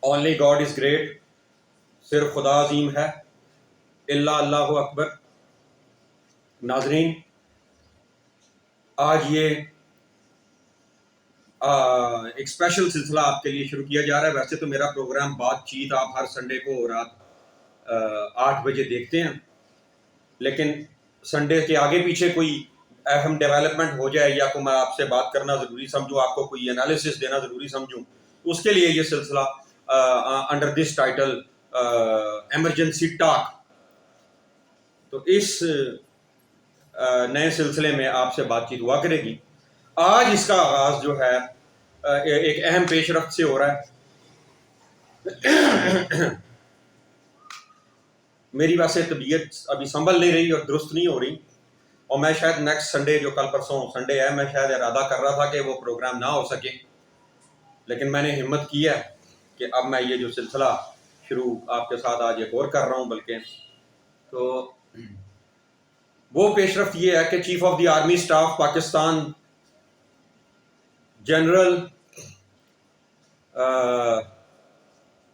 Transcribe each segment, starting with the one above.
Only God is great, सिर्फ खुदा अजीम है, इल्ला अल्लाहु अकबर। नाजरीन, आज ये एक स्पेशल सिलसिला आपके लिए शुरू किया जा रहा है। वैसे तो मेरा प्रोग्राम बातचीत आप हर संडे को रात 8 बजे देखते हैं, लेकिन संडे के आगे पीछे कोई अहम डेवलपमेंट हो जाए या को मैं आपसे बात करना ज़रूरी समझूँ, आपको कोई एनालिसिस देना ज़रूरी समझूँ, उसके लिए ये सिलसिला under this title emergency talk. तो इस नए सिलसिले में आपसे बातचीत हुआ करेगी। आज इसका आगाज़ जो है एक अहम पेशरफ्त से हो रहा है। मेरी वैसे तबीयत अभी संभल नहीं रही और दुरुस्त नहीं हो रही, और मैं शायद नेक्स्ट संडे, जो कल परसों संडे है, मैं शायद इरादा कर रहा था कि वो प्रोग्राम ना हो सके, लेकिन मैंने हिम्मत की है कि अब मैं ये जो सिलसिला शुरू आपके साथ आज एक और कर रहा हूँ। बल्कि तो वो पेशरफ्त ये है कि chief of the army staff Pakistan general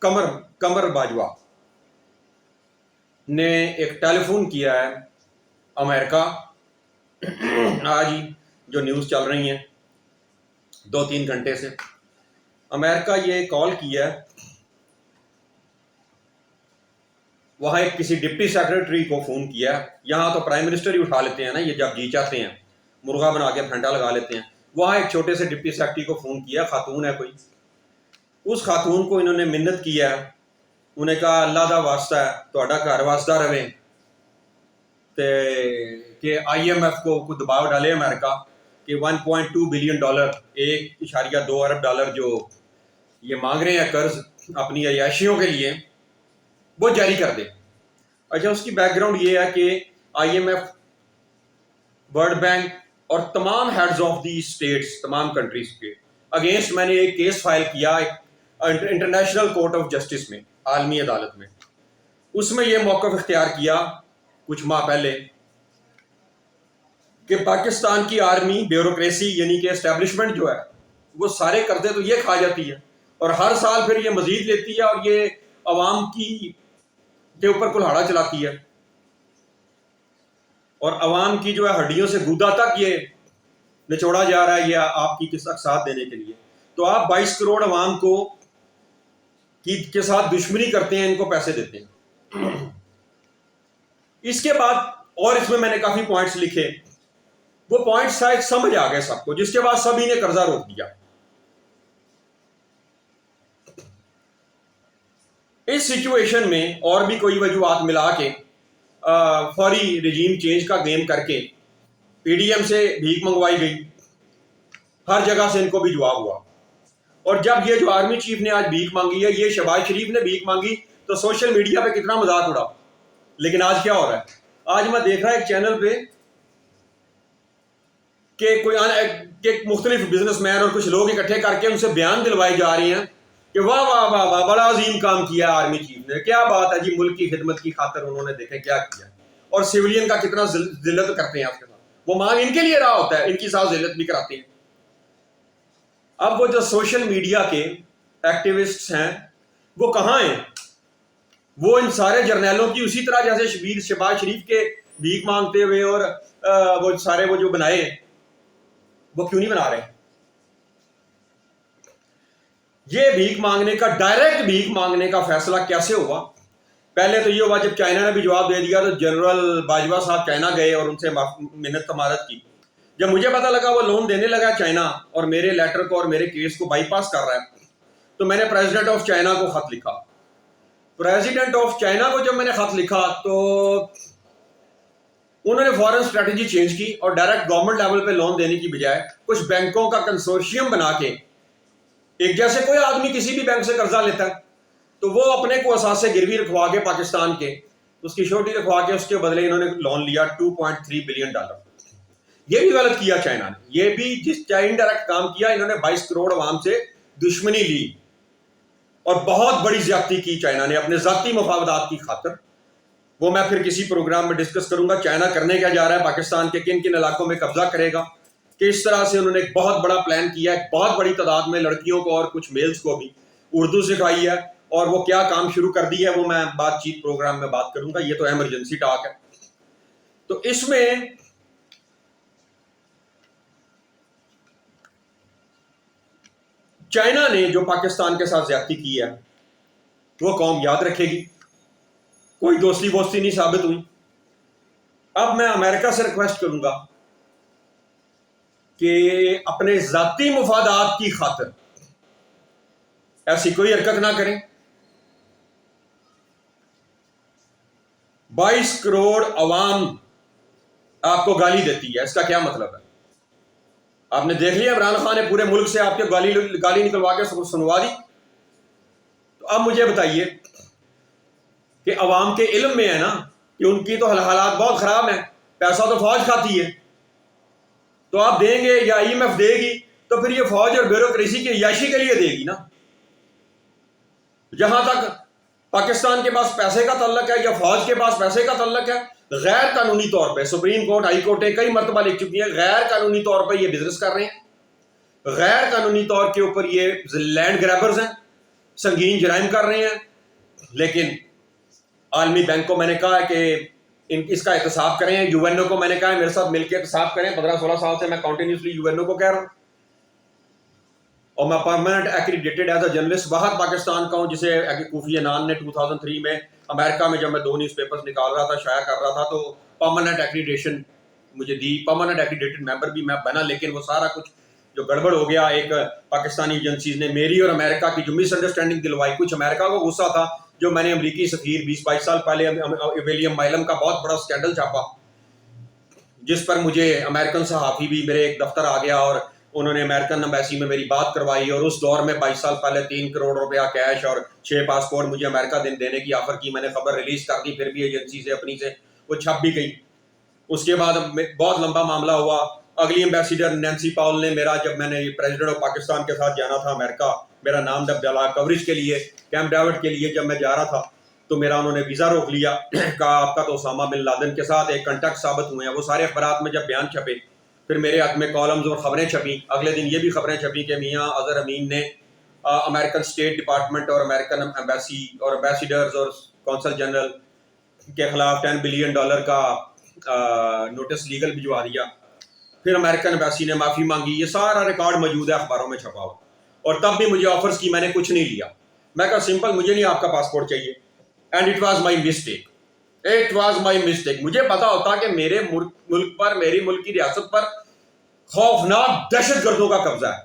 Qamar Bajwa ने एक टेलीफोन किया है अमेरिका। आज ही जो न्यूज़ चल रही हैं 2-3 घंटे से, अमेरिका ये कॉल किया है, वहाँ एक किसी डिप्टी सेक्रेटरी को फ़ोन किया। यहाँ तो प्राइम मिनिस्टर ही उठा लेते हैं ना, ये जब जी चाहते हैं मुर्गा बना के फंडा लगा लेते हैं। वहाँ एक छोटे से डिप्टी सेक्रेटरी को फ़ोन किया, खातून है कोई। उस खातून को इन्होंने मिन्नत किया, उन्हें कहा अल्लाह का वास्ता है तुहाडा घर वास्ता रहे कि IMF को दबाव डाले अमेरिका कि $1.2 बिलियन, $1.2 अरब जो ये मांग रहे हैं कर्ज अपनी अयाशियों के लिए, वो जारी कर दे। अच्छा, उसकी बैकग्राउंड ये है कि IMF, वर्ल्ड बैंक और तमाम हेड्स ऑफ दी स्टेट्स, तमाम कंट्रीज के अगेंस्ट मैंने एक केस फाइल किया इंटरनेशनल कोर्ट ऑफ जस्टिस में, आलमी अदालत में। उसमें यह मौक़िफ़ इख्तियार किया कुछ माह पहले कि पाकिस्तान की आर्मी ब्यूरोक्रेसी यानी कि एस्टेब्लिशमेंट जो है, वो सारे कर्जे तो ये खा जाती है और हर साल फिर ये मजीद लेती है और ये अवाम के ऊपर कुल्हाड़ा चलाती है और अवाम की जो है हड्डियों से गुदा तक ये निचोड़ा जा रहा है ये आपकी किस साथ देने के लिए। तो आप 22 करोड़ अवाम को के साथ दुश्मनी करते हैं, इनको पैसे देते हैं। इसके बाद और इसमें मैंने काफी पॉइंट्स लिखे, वो पॉइंट्स शायद समझ आ गए सबको, जिसके बाद सभी ने कर्जा रोक दिया। इस सिचुएशन में और भी कोई वजूहात मिला के फौरी रिजीम चेंज का गेम करके PDM से भीख मंगवाई गई, हर जगह से इनको भी जवाब हुआ। और जब ये जो आर्मी चीफ ने आज भीख मांगी है, ये शहबाज शरीफ ने भीख मांगी, तो सोशल मीडिया पे कितना मजाक उड़ा। लेकिन आज क्या हो रहा है, आज मैं देख रहा एक चैनल पे कि कोई मुख्तलिफ बिजनेसमैन और कुछ लोग इकट्ठे करके उनसे बयान दिलवाए जा रहे हैं कि वाह वाह वाह वाह, बड़ा अजीम काम किया आर्मी चीफ ने, क्या बात है जी, मुल्क की खिदमत की खातिर उन्होंने देखे क्या किया, और सिविलियन का कितना जिल्लत करते हैं आपके साथ। वो मांग इनके लिए रहा होता है, इनकी साथ जिल्लत भी कराते हैं। अब वो जो सोशल मीडिया के एक्टिविस्ट्स हैं वो कहाँ हैं? वो इन सारे जर्नैलों की उसी तरह जैसे शहबाज शरीफ के भीख मांगते हुए और वो सारे वो जो बनाए, वो क्यों नहीं बना रहे? ये भीख मांगने का, डायरेक्ट भीख मांगने का फैसला कैसे हुआ? पहले तो ये हुआ जब चाइना ने भी जवाब दे दिया, तो जनरल बाजवा साहब चाइना गए और उनसे मिन्नत कमारत की। जब मुझे पता लगा वो लोन देने लगा चाइना और मेरे लेटर को और मेरे केस को बाईपास कर रहा है, तो मैंने प्रेसिडेंट ऑफ चाइना को खत लिखा। प्रेसिडेंट ऑफ चाइना को जब मैंने खत लिखा तो उन्होंने फॉरेन स्ट्रेटजी चेंज की और डायरेक्ट गवर्नमेंट लेवल पे लोन देने की बजाय कुछ बैंकों का कंसोर्शियम बना के, एक जैसे कोई आदमी किसी भी बैंक से कर्जा लेता है तो वो अपने को असासे गिरवी रखवा के पाकिस्तान के, उसकी श्योरिटी रखवा के उसके बदले इन्होंने लोन लिया $2.3 बिलियन। ये भी गलत किया चाइना ने, ये भी जिस इनडायरेक्ट काम किया, इन्होंने 22 करोड़ अवाम से दुश्मनी ली और बहुत बड़ी ज्यादती की चाइना ने अपने जाती मफादात की खातिर। वो मैं फिर किसी प्रोग्राम में डिस्कस करूंगा, चाइना करने क्या जा रहा है, पाकिस्तान के किन किन इलाकों में कब्जा करेगा, किस तरह से उन्होंने एक बहुत बड़ा प्लान किया है। बहुत बड़ी तादाद में लड़कियों को और कुछ मेल्स को भी उर्दू सिखाई है और वो क्या काम शुरू कर दिया है वो मैं बातचीत प्रोग्राम में बात करूंगा, ये तो इमरजेंसी टॉक है। तो इसमें चाइना ने जो पाकिस्तान के साथ ज्यादती की है वो कौम याद रखेगी, कोई दोस्ती वोस्ती नहीं साबित हुई। अब मैं अमेरिका से रिक्वेस्ट करूंगा कि अपने जाती मुफादात की खातिर ऐसी कोई हरकत ना करें। 22 करोड़ अवाम आपको गाली देती है, इसका क्या मतलब है? आपने देख लिया इमरान खान ने पूरे मुल्क से आपके गाली निकलवा के सुनवा दी। तो अब मुझे बताइए कि अवाम के इल्म में है ना कि उनकी तो हालात बहुत खराब है, पैसा तो फौज खाती है, तो आप देंगे या IMF देगी तो फिर ये फौज और ब्यूरोक्रेसी की अय्याशी के लिए देगी ना। जहां तक पाकिस्तान के पास पैसे का तल्लक है या फौज के पास पैसे का तल्लक है, गैर कानूनी तौर पे सुप्रीम कोर्ट हाई कोर्ट कई मरतबा लिख चुकी है, गैर कानूनी तौर पे ये बिजनेस कर रहे हैं, गैर कानूनी तौर के ऊपर ये लैंड ग्रैबर्स हैं, संगीन जराइम कर रहे हैं। लेकिन आलमी बैंक को मैंने कहा है कि इसका एहतसाब करें, UNO को मैंने कहा है मेरे साथ मिलकर एहतसाब करें। 15-16 साल से मैं कंटिन्यूसली UNO को कह रहा हूं और मैं permanent accredited as a journalist बाहर पाकिस्तान का हूं, जिसे कोफी अन्नान ने 2003 में अमेरिका में जब मैं 2 न्यूज़पेपर्स निकाल रहा था, शाया कर रहा था, तो परमानेंट एक्रीडेशन मुझे दी, परमानेंट एक्रीडेटेड मेंबर भी मैं बना। लेकिन वो सारा कुछ जो गड़बड़ हो गया, एक पाकिस्तानी एजेंसीज ने मेरी और अमेरिका की जो मिसअंडरस्टैंडिंग दिलवाई, कुछ अमेरिका को गुस्सा था जो मैंने अमरीकी सफीर 20-22 साल पहले विलियम माइलम का बहुत बड़ा स्कैंडल छापा, जिस पर मुझे अमेरिकन सहाफ़ी भी मेरे एक दफ्तर आ गया और उन्होंने अमेरिकन एम्बेसी में मेरी बात करवाई। और उस दौर में 22 साल पहले 3 करोड़ रुपया कैश और 6 पासपोर्ट मुझे अमेरिका देने की ऑफर की। मैंने खबर रिलीज कर दी, फिर भी एजेंसी से अपनी से वो छप भी गई। उसके बाद बहुत लंबा मामला हुआ। अगली एम्बेसडर नैन्सी पाउल ने मेरा, जब मैंने प्रेसिडेंट ऑफ पाकिस्तान के साथ जाना था अमेरिका, मेरा नाम डाला कवरेज के लिए, कैंप डेविड के लिए, जब मैं जा रहा था तो मेरा उन्होंने वीज़ा रोक लिया। कहा आपका तो ओसामा बिन लादेन के साथ एक कॉन्टैक्ट साबित हुए हैं। वो सारे अखबारात में जब बयान छपे, फिर मेरे हाथ में कॉलम्स और ख़बरें छपी। अगले दिन ये भी खबरें छपी कि मियाँ अजहर अमीन ने अमेरिकन स्टेट डिपार्टमेंट और अमेरिकन एम्बेसी और एम्बेसडर्स और कौंसल जनरल के खिलाफ $10 बिलियन का नोटिस लीगल भिजवा दिया। फिर अमेरिकन एम्बेसी ने माफ़ी मांगी। ये सारा रिकॉर्ड मौजूद है अखबारों में छपा हुआ। और तब भी मुझे ऑफर्स की, मैंने कुछ नहीं लिया। मैं कहा सिंपल, मुझे नहीं आपका पासपोर्ट चाहिए। And it was my mistake, it was my mistake. मुझे पता होता कि मेरे मुल्क पर, मेरी मुल्क की रियासत पर खौफनाक दहशत गर्दों का कब्जा है,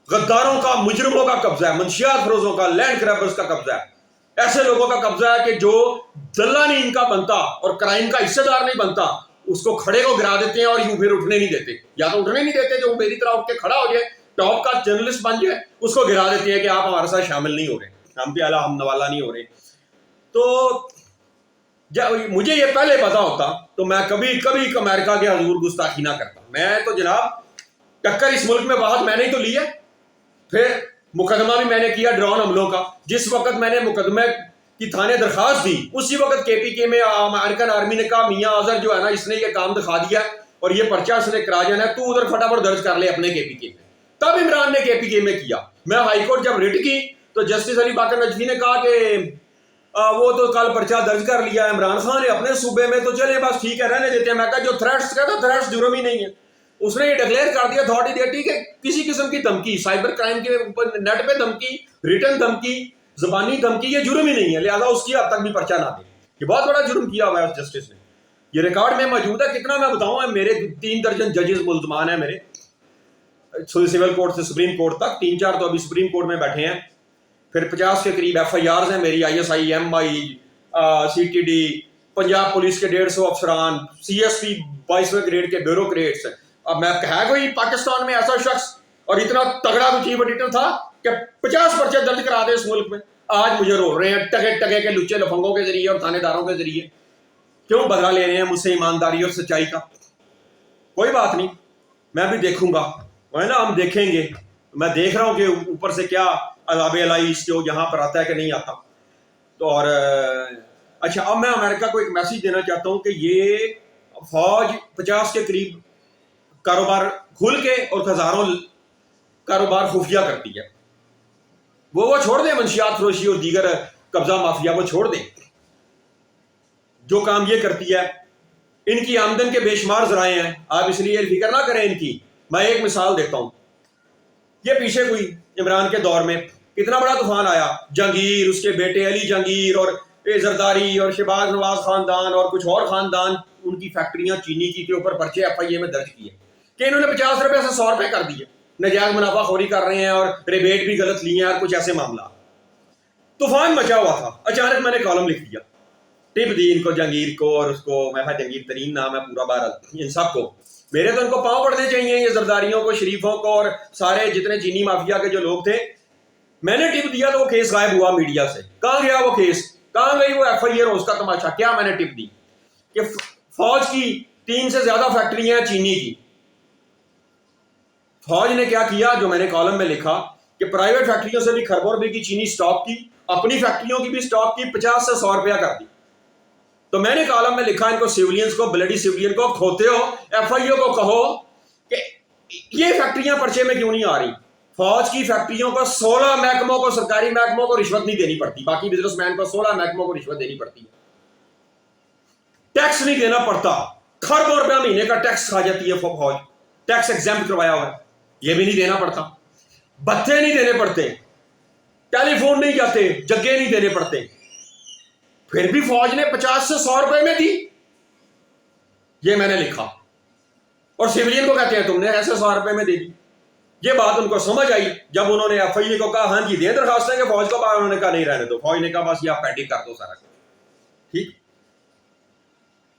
गद्दारों का, मुजरिमों का कब्जा है, मंशियात फरोजों का, लैंड ग्रैबर्स का कब्जा है। ऐसे लोगों का कब्जा है कि जो दल्ला नहीं इनका बनता और क्राइम का हिस्सेदार नहीं बनता, उसको खड़े को गिरा देते हैं और यूं फिर उठने नहीं देते। या तो उठने नहीं देते, जो मेरी तरह उठ के खड़ा हो जाए, टॉप का जर्नलिस्ट बन जाए, उसको गिरा देते हैं कि आप हमारे साथ शामिल नहीं हो रहे, हम पे आला हम नवाला नहीं हो रहे। तो जब मुझे ये पहले पता होता तो मैं कभी कभी अमेरिका के हजूर गुस्ताखी ना करता। मैं तो जनाब टक्कर इस मुल्क में बहुत मैंने ही तो ली है। फिर मुकदमा भी मैंने किया ड्रोन हमलों का। जिस वक्त मैंने मुकदमे की थाने दरखास्त दी, उसी वक्त KPK में अमेरिकन आर्मी ने कहा मियाँ अजहर जो है ना, इसने ये काम दिखा दिया और ये पर्चा इसने करा जाना है, तू उधर फटाफट दर्ज कर ले अपने KPK में। तब इमरान ने KPK में किया। मैं हाईकोर्ट जब रिट की तो जस्टिस अली बाकर नजफी ने कहा कि वो तो कल पर्चा दर्ज कर लिया इमरान खान ने अपने सूबे में, तो चले बस ठीक है, रहने देते हैं। मैं कहा जो थ्रेट्स कहता, थ्रेट्स जुर्म ही नहीं है। उसने ये डिक्लेयर कर दिया अथॉरिटी कि किसी किस्म की धमकी, साइबर क्राइम के ऊपर नेट पे धमकी, रिटर्न धमकी, जबानी धमकी, ये जुर्म ही नहीं है, लिहाजा उसकी हद तक भी पर्चा ना दे। ये बहुत बड़ा जुर्म किया हुआ है जस्टिस ने। ये रिकॉर्ड में मौजूद है। कितना मैं बताऊं, मेरे 3 दर्जन जजेस मुल्जमान है मेरे, सिविल कोर्ट से सुप्रीम कोर्ट तक। 3-4 तो अभी सुप्रीम कोर्ट में बैठे हैं। फिर 50 के करीब FIRs हैं मेरी, ISI, MI, CTD, Punjab police के 150 अफसरान, CSP 22वें ग्रेड के ब्यूरोक्रेट्स। अब मैं कहा कोई पाकिस्तान में ऐसा शख्स और इतना तगड़ा तो चीफ एडिटर था कि 50 पर्चे दर्ज करा दे इस मुल्क में। आज मुझे रोल रहे हैं टगे टगे के लुच्चे लफंगों के जरिए और थानेदारों के जरिए। क्यों बदला ले रहे हैं मुझसे ईमानदारी और सच्चाई का? कोई बात नहीं, मैं भी देखूंगा, वही ना, हम देखेंगे। मैं देख रहा हूं कि ऊपर से क्या अज़ाब इलाही जो यहाँ पर आता है कि नहीं आता। तो और अच्छा, अब मैं अमेरिका को एक मैसेज देना चाहता हूं कि ये फौज 50 के करीब कारोबार खुल के और हजारों कारोबार खुफिया करती है। वो छोड़ दें, मंशियात फरोशी और दीगर कब्जा माफिया वो छोड़ दें। जो काम ये करती है, इनकी आमदन के बेशुमार जराए हैं, आप इसलिए फिक्र ना करें इनकी। मैं एक मिसाल देता हूं, ये पीछे हुई इमरान के दौर में कितना बड़ा तूफान आया, जहांगीर, उसके बेटे अली जहांगीर और जरदारी और शहबाज नवाज खानदान और कुछ और खानदान, उनकी फैक्ट्रियां चीनी की के ऊपर पर्चे FIA में दर्ज किए कि इन्होंने 50 रुपए से 100 रुपए कर दिए, नजायज मुनाफाखोरी कर रहे हैं और रिबेट भी गलत लिए हैं और कुछ ऐसे मामला। तूफान मचा हुआ था, अचानक मैंने कॉलम लिख दिया, टिप दी इनको, जहांगीर को और उसको, मैं जहांगीर तरीन नाम है पूरा, बहरहाल इन सबको मेरे तो इनको पांव पड़ने चाहिए, ये जरदारियों को, शरीफों को और सारे जितने चीनी माफिया के जो लोग थे। मैंने टिप दिया तो वो केस गायब हुआ मीडिया से। कहां गया वो केस, कहां गई वो FIA रोज का तमाशा? क्या मैंने टिप दी कि फौज की 3 से ज्यादा फैक्ट्रियां चीनी की। फौज ने क्या किया, जो मैंने कॉलम में लिखा कि प्राइवेट फैक्ट्रियों से भी खरबों रुपए की चीनी स्टॉक की, अपनी फैक्ट्रियों की भी स्टॉक की, 50 से 100 रुपया कर दी। तो मैंने कॉलम में लिखा, इनको सिविलियंस को, ब्लडी सिविलियन को खोते हो, FIA को कहो कि ये फैक्ट्रियां पर्चे में क्यों नहीं आ रही। फौज की फैक्ट्रियों को 16 महकमों को, सरकारी महकमों को रिश्वत नहीं देनी पड़ती, बाकी बिजनेसमैन को 16 महकमों को रिश्वत देनी पड़ती है, टैक्स नहीं देना पड़ता, खरबों रुपया महीने का टैक्स खा जाती है फौज, टैक्स एग्जाम्प्ट करवाया हुआ है, ये भी नहीं देना पड़ता, भत्ते नहीं देने पड़ते, टेलीफोन नहीं जाते, जगह नहीं देने पड़ते, फिर भी फौज ने 50 से 100 रुपए में दी। ये मैंने लिखा और सिविलियन को कहते हैं तुमने ऐसे 100 रुपए में दे दी। ये बात उनको समझ आई जब उन्होंने FIA को कहा हाँ जी दे दरखास्तें कि फौज को बाहर, उन्होंने कहा नहीं रहने दो, फौज ने कहा बस ये आप पेंडिंग कर दो सारा कुछ, ठीक।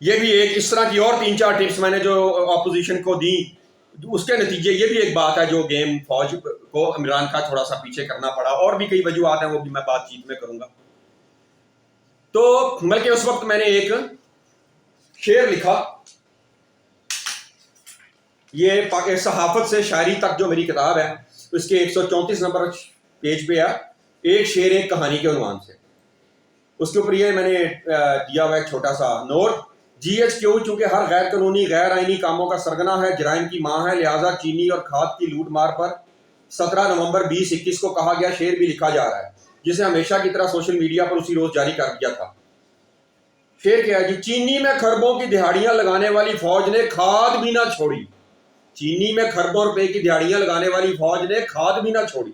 ये भी एक इस तरह की और 3-4 टिप्स मैंने जो ऑपोजिशन को दी, उसके नतीजे, ये भी एक बात है जो गेम फौज को इमरान का थोड़ा सा पीछे करना पड़ा, और भी कई वजूहत हैं, वो भी मैं बातचीत में करूंगा। तो बल्कि उस वक्त मैंने एक शेर लिखा, ये सहाफत से शायरी तक जो मेरी किताब है उसके 134 नंबर पेज पे है, एक शेर एक कहानी के उन्वान से। उसके ऊपर ये मैंने दिया हुआ एक छोटा सा नोट, GHQ चूंकि हर गैर कानूनी गैर आईनी कामों का सरगना है, जराइम की मां है, लिहाजा चीनी और खाद की लूट मार पर 17 नवंबर 2021 को कहा गया शेर भी लिखा जा रहा है, जिसे हमेशा की तरह सोशल मीडिया पर उसी रोज जारी कर दिया था। शेर क्या है जी, चीनी में खरबों की दिहाड़ियां लगाने वाली फौज ने खाद भी ना छोड़ी, चीनी में खरबों रुपए की दिहाड़ियां लगाने वाली फौज ने खाद भी ना छोड़ी,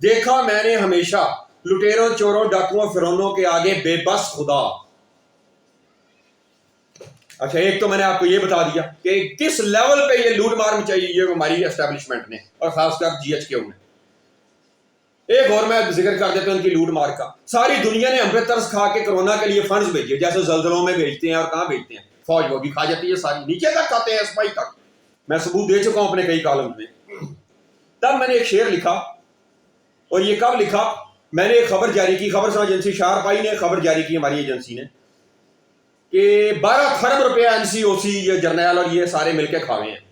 देखा मैंने हमेशा लुटेरों चोरों डाकुओं फिरौनों के आगे बेबस खुदा। अच्छा, एक तो मैंने आपको ये बता दिया कि किस लेवल पे ये लूट मार मचाई ये हमारी एस्टेब्लिशमेंट ने और खासकर GHQ ने। एक और मैं जिक्र कर देता हूं इनकी लूट मार का, सारी दुनिया ने हम पे तरस खा के कोरोना के लिए फंड्स भेजे, जैसे जलजलों में भेजते हैं और कहां भेजते हैं, फौज वो भी खा जाती है, सारी नीचे तक खाते हैं, SPI तक। मैं सबूत दे चुका हूं अपने कई कॉलम में। तब मैंने एक शेर लिखा, और ये कब लिखा, मैंने एक खबर जारी की, खबर एजेंसी शारपाई ने खबर जारी की हमारी एजेंसी ने कि 12 खरब रुपया NCOC ये जर्नैल और ये सारे मिलकर खावे हैं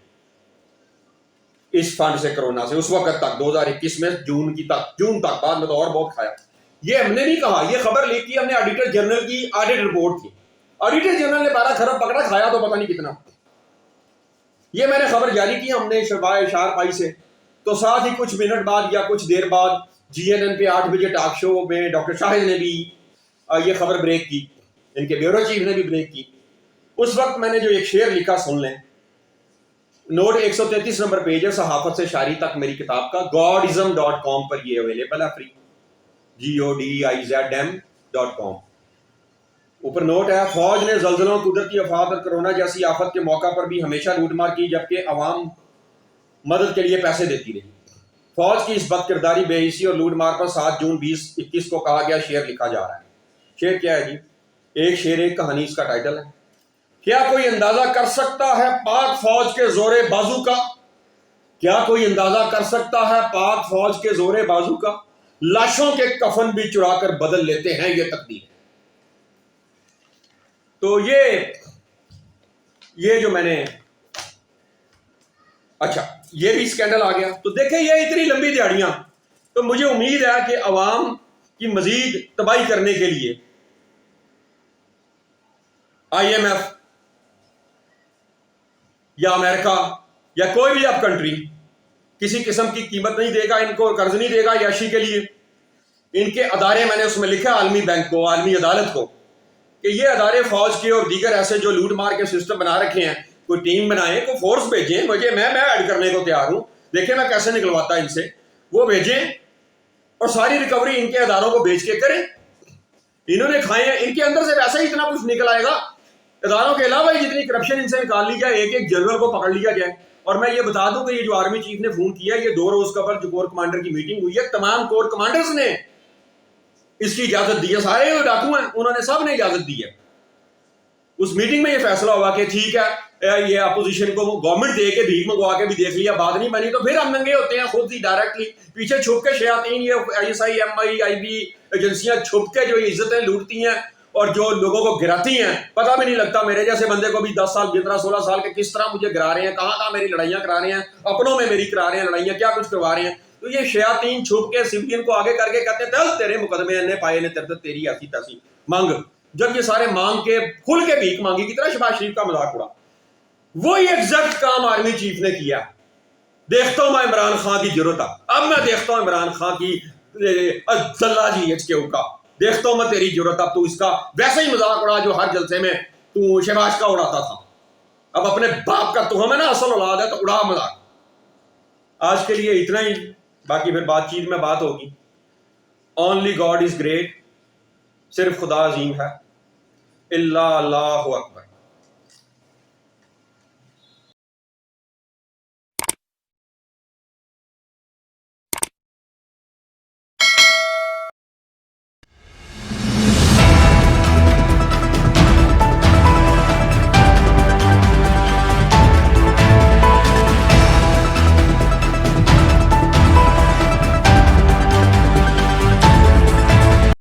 इस फंड से, कोरोना से, उस वक्त तक 2021 में जून तक, बाद में तो और बहुत खाया। ये हमने नहीं कहा, ये खबर ली थी हमने, ऑडिटर जनरल की ऑडिट रिपोर्ट थी, ऑडिटर जनरल ने 12 खरब पकड़ा, खाया तो पता नहीं कितना। ये मैंने खबर जारी की हमने शारपाई से, तो साथ ही कुछ मिनट बाद या कुछ देर बाद GNN पे 8 बजे टॉक शो में डॉक्टर शाहिद ने भी ये खबर ब्रेक की, इनके ब्यूरो चीफ ने भी ब्रेक की। उस वक्त मैंने जो एक शेर लिखा सुन लें, नोट 133 नंबर पेज है, सहाफत से शायरी तक मेरी किताब का, godism.com पर ये अवेलेबल है, फ्री, godizm.com। ऊपर नोट है, फौज ने जल्जलों, कुदरती आफत और कोरोना जैसी आफत के मौका पर भी हमेशा लूटमार की, जबकि अवाम मदद के लिए पैसे देती रही। फौज की इस बदकिरदारी, बेहिसी और लूटमार पर 7 जून 2021 को कहा गया शेर लिखा जा रहा है। शेर क्या है जी, एक शेर एक कहानी इसका टाइटल है। क्या कोई अंदाजा कर सकता है पाक फौज के जोरे बाजू का, क्या कोई अंदाजा कर सकता है पाक फौज के जोरे बाजू का, लाशों के कफन भी चुराकर बदल लेते हैं ये तकदीर। तो ये जो मैंने, अच्छा ये भी स्कैंडल आ गया। तो देखें ये इतनी लंबी दिहाड़ियां, तो मुझे उम्मीद है कि अवाम की मजीद तबाही करने के लिए IMF या अमेरिका या कोई भी अब कंट्री किसी किस्म की कीमत नहीं देगा, इनको कर्ज नहीं देगा याशी के लिए। इनके अदारे, मैंने उसमें लिखा आलमी बैंक को, आलमी अदालत को, कि ये अदारे फौज के और दीगर ऐसे जो लूट मार के सिस्टम बना रखे हैं, कोई टीम बनाए, कोई फोर्स भेजें, मुझे मैं ऐड करने को तैयार हूं, देखें मैं कैसे निकलवाता इनसे, वो भेजें और सारी रिकवरी इनके अदारों को बेच के करें। इन्होंने खाए हैं, इनके अंदर से वैसे ही इतना कुछ निकल आएगा, अदारों के अलावा जितनी करप्शन इनसे निकाल ली जाए, एक एक जनरल को पकड़ लिया जाए। और मैं ये बता दूं कि ये जो आर्मी चीफ ने फोन किया, ये 2 रोज कबल जो कोर कमांडर की मीटिंग हुई है, तमाम कोर कमांडर्स ने इसकी इजाजत दी है, सारे जो डाकू हैं उन्होंने सब ने इजाजत दी है। उस मीटिंग में ये फैसला हुआ कि ठीक है, ये अपोजिशन को गवर्नमेंट दे के भीख मंगवा के भी देख लिया, बात नहीं बनी तो फिर हम नंगे होते हैं खुद ही डायरेक्टली, पीछे छुप के शयातीन, ये ISI MI IB एजेंसियां छुप के जो इज्जतें लूटती हैं और जो लोगों को गिराती हैं, पता भी नहीं लगता। मेरे जैसे बंदे को भी 10 साल 15 16 साल के किस तरह मुझे गिरा रहे हैं, कहाँ कहाँ मेरी लड़ाइयाँ करा रहे हैं, अपनों में मेरी करा रहे हैं लड़ाइयाँ, क्या कुछ करवा रहे हैं। तो ये शयातीन छुप के सिविलियन को आगे करके कहते हैं तेरे मुकदमे ने पाए ने तेरे, तेरी ऐसी तैसी मांग। जब ये सारे मांग के खुल के भीख मांगी की तरह शहबाज शरीफ का मजाक उड़ा, वही एग्जैक्ट काम आर्मी चीफ ने किया। देखता हूं मैं इमरान खान की जरूरत, अब मैं देखता हूं इमरान खान की अब्दुल्ला जी HQ का, देखता हूं मैं तेरी जरूरत, अब तू इसका वैसे ही मजाक उड़ा जो हर जलसे में तू शहबाज का उड़ाता था। अब अपने बाप का, तू हमें ना असल औलाद है तो उड़ा मजाक। आज के लिए इतना ही, बाकी फिर बातचीत में बात होगी। ओनली गॉड इज ग्रेट, सिर्फ खुदा अजीम है, इल्ला अल्लाहु अकबर।